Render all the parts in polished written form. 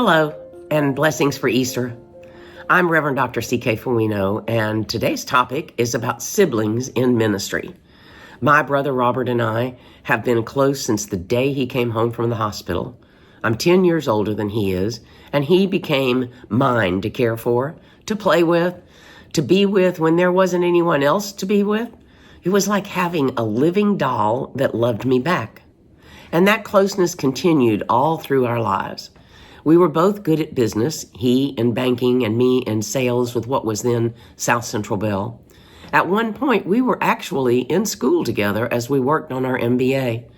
Hello, and blessings for Easter. I'm Reverend Dr. C.K. Fuino, and today's topic is about siblings in ministry. My brother Robert and I have been close since the day he came home from the hospital. I'm 10 years older than he is, and he became mine to care for, to play with, to be with when there wasn't anyone else to be with. It was like having a living doll that loved me back. And that closeness continued all through our lives. We were both good at business, he in banking and me in sales with what was then South Central Bell. At one point, we were actually in school together as we worked on our MBA.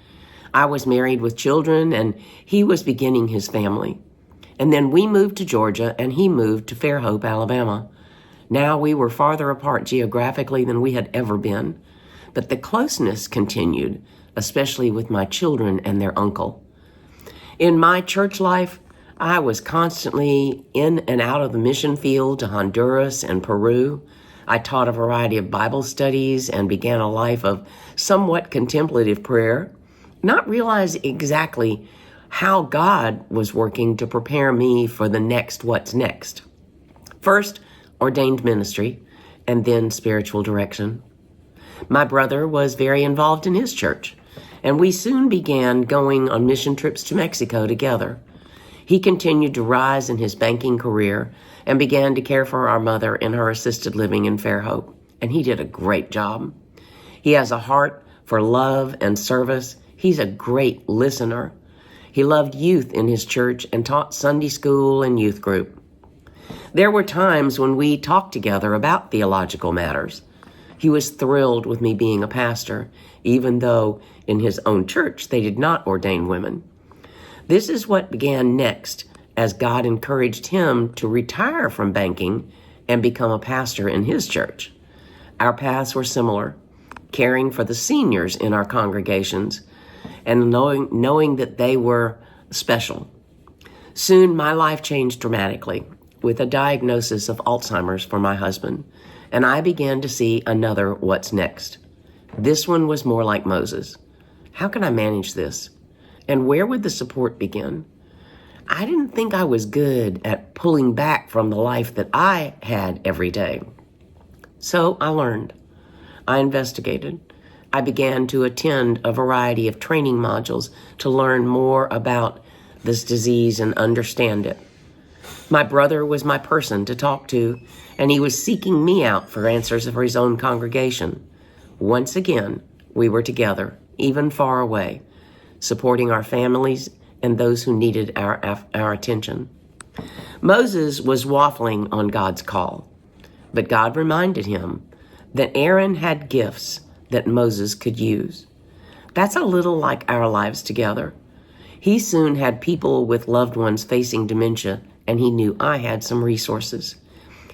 I was married with children, and he was beginning his family. And then we moved to Georgia, and he moved to Fairhope, Alabama. Now we were farther apart geographically than we had ever been, but the closeness continued, especially with my children and their uncle. In my church life, I was constantly in and out of the mission field to Honduras and Peru. I taught a variety of Bible studies and began a life of somewhat contemplative prayer, not realizing exactly how God was working to prepare me for the next what's next. First, ordained ministry, and then spiritual direction. My brother was very involved in his church, and we soon began going on mission trips to Mexico together. He continued to rise in his banking career and began to care for our mother in her assisted living in Fairhope, and he did a great job. He has a heart for love and service. He's a great listener. He loved youth in his church and taught Sunday school and youth group. There were times when we talked together about theological matters. He was thrilled with me being a pastor, even though in his own church they did not ordain women. This is what began next as God encouraged him to retire from banking and become a pastor in his church. Our paths were similar, caring for the seniors in our congregations and knowing that they were special. Soon my life changed dramatically with a diagnosis of Alzheimer's for my husband, and I began to see another what's next. This one was more like Moses. How can I manage this? And where would the support begin? I didn't think I was good at pulling back from the life that I had every day. So I learned. I investigated. I began to attend a variety of training modules to learn more about this disease and understand it. My brother was my person to talk to, and he was seeking me out for answers for his own congregation. Once again, we were together, even far away, supporting our families and those who needed our attention. Moses was waffling on God's call, but God reminded him that Aaron had gifts that Moses could use. That's a little like our lives together. He soon had people with loved ones facing dementia, and he knew I had some resources.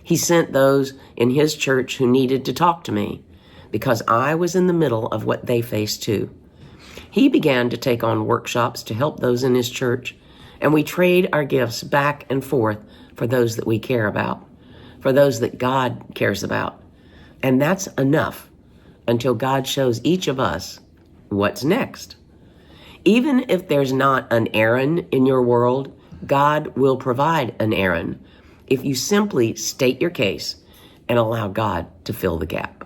He sent those in his church who needed to talk to me because I was in the middle of what they faced too. He began to take on workshops to help those in his church, and we trade our gifts back and forth for those that we care about, for those that God cares about. And that's enough until God shows each of us what's next. Even if there's not an Aaron in your world, God will provide an Aaron if you simply state your case and allow God to fill the gap.